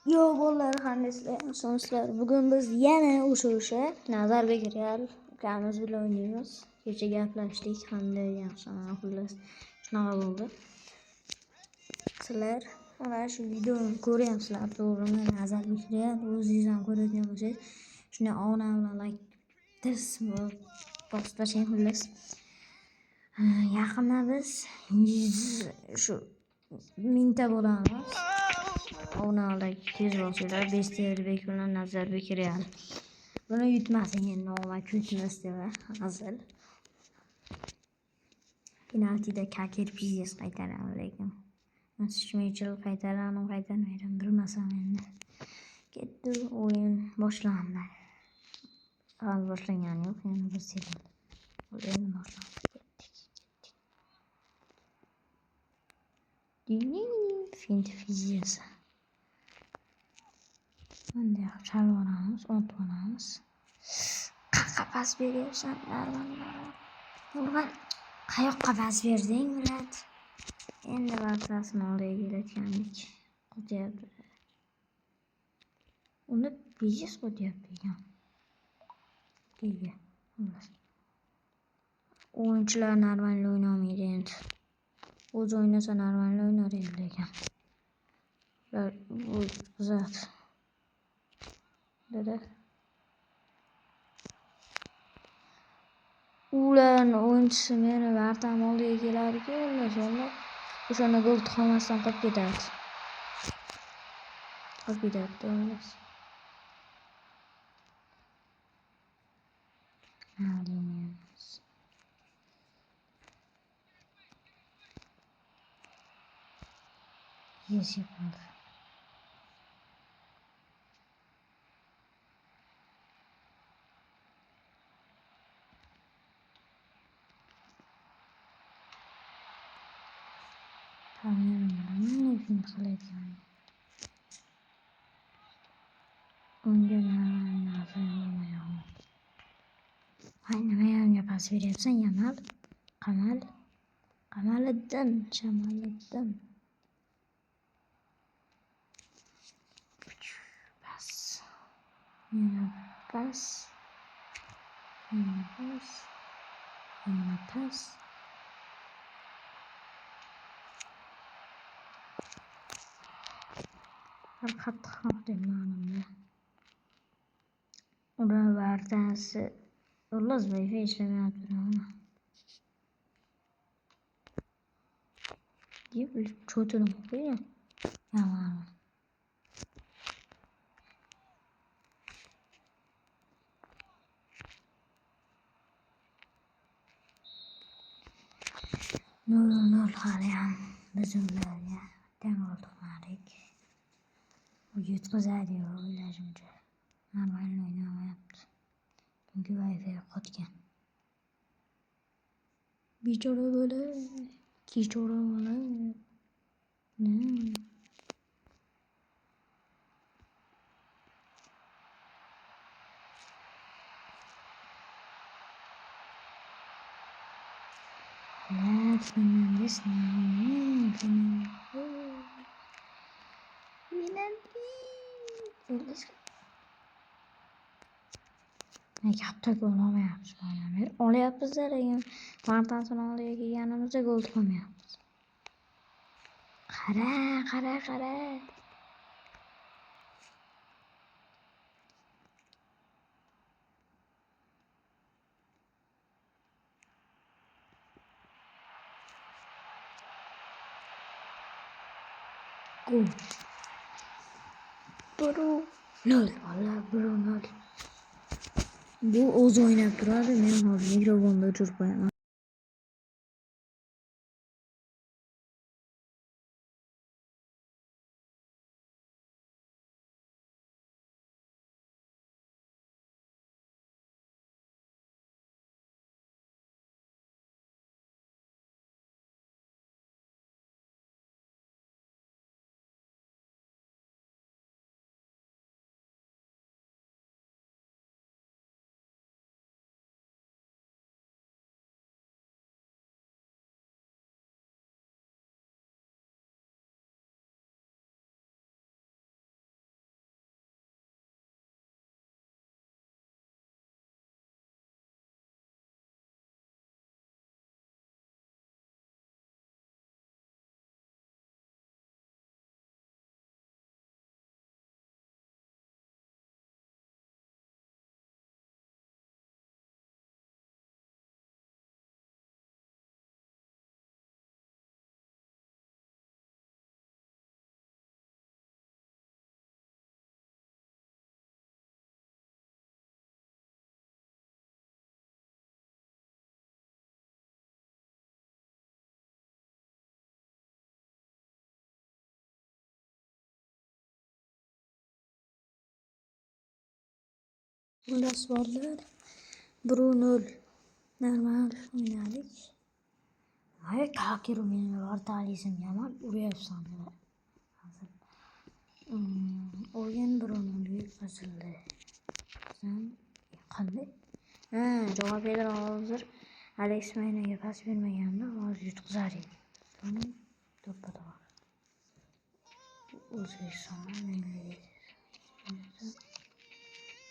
Yo bolalar qandaysizlar? Bugun biz yana o'sha Nazarbek Real ukamiz bilan o'ynaymiz. Kecha gaplashdik, qanday yaxshi xullas shunaqa bo'ldi. Sizlar mana shu videoni ko'ryapsizlar, to'g'rimi? Nazarbek Real o'zingiz ham ko'rayotgan bo'lsangiz, shuni ona bilan like bosib tashlang xullas. Yaqinda biz 100 shu mingta bo'lamiz. Onalik tez bosinglar, Besterbek bilan Nazarbek Real. Buni yutmasang endi normal kutmas deb hazil. Penaltida kakir pizes qaytaradi lekin. Shmechel qaytarmaydim bilmasam endi. Ketdi o'yin boshlandi. Hali boshlangani yo'q, endi biz sekin. O'yin boshlandi. Fint pizes. Bunday chalvoramiz, o'tvoramiz. Qayerga pas beryapsan, Nurman? Qayoqqa pas berding, Murat? Endi barchasini oldiga kelayotgandik. Qo'tyapti. Uni pizes qo'tyapti ekan. Nega? O'yinchilar normal o'ynamaydi endi. O'zi o'ynasa normal o'ynar edi lekin. Bu qizat. Dada. Ularning o'yinchisi meni vartam oldiga kelardi-ku, ular o'shani gol qilmasdan qolib ketadi. Ular. Yes, yapıldı. Tanıyorum, ne film kalayım. Önce nazarım. Aynı pas veriyorsan Yamal, Kamalettin, Şamalettin. Pas. Qattiqroq deb ma'lumda. Ular vartasi xullas Wi-Fi ishlamayapti mana. Deb cho'tilib qo'ydi. Yaman. Nol haliyam biz ularga dam oldik. Yutqizadi o'ylashimcha. Normal o'ynamayapti. Chunki Wi-Fi qotgan. Bechora bola. Kechora bola. Fernandes Yaptık olamayapmiz mana. Olyapmiz-da lekin martasini oldiga kelganimizda gol qilmayapmiz. Qara. Gol. Bro. Nol. Vallahi bro nol. Bu o'zi o'ynab turadi, men hozir mikrofonni o'chirib qo'yaman. Xullas borlar. 1-0 normal oynadik. Hayır kalkır beni ortalisim yaman uryapsan. O'yin 1-0 yutqazildi. Sen qanday? Javob bera hozir Alex Maynaga pas bermaganda hozir yutqazar edi. To'ppa to'g'ri. O'zbekiston milliy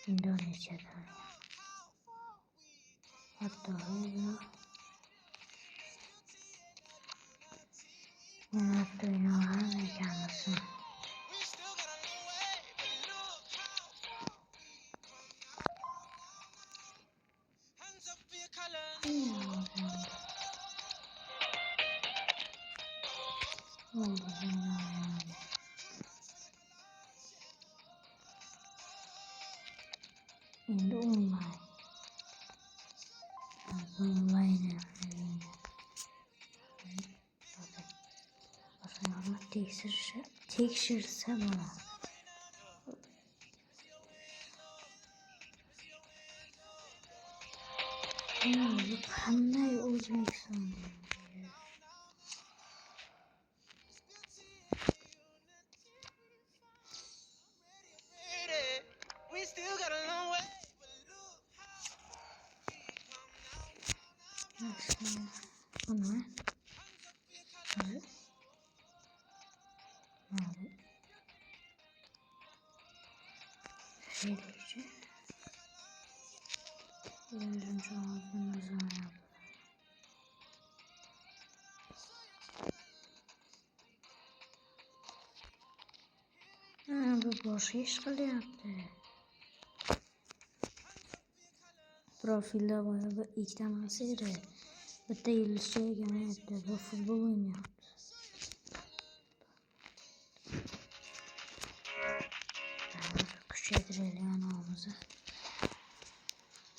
Indoneziyada. Hatto yana ekanmisan. Endi onlayn tekshirsa bo'ladi. Qanday O'zbekiston? Ana. Şeylikçi. Birinci ağzımıza yaptı. Bu boş iş qilyapti. Profilda boya bir ikkita masiri. Bitta yulduzcha egamayapti. Bu futbol o'ynayapti. Kuchaytiraylik anavimizni.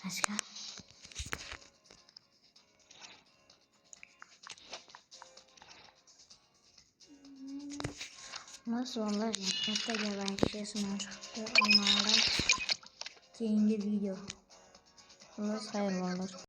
Aska. Nasıl onlar yapmakta gelen kişisine çıktı. Onlarla keyingi video. Hayırlı olur.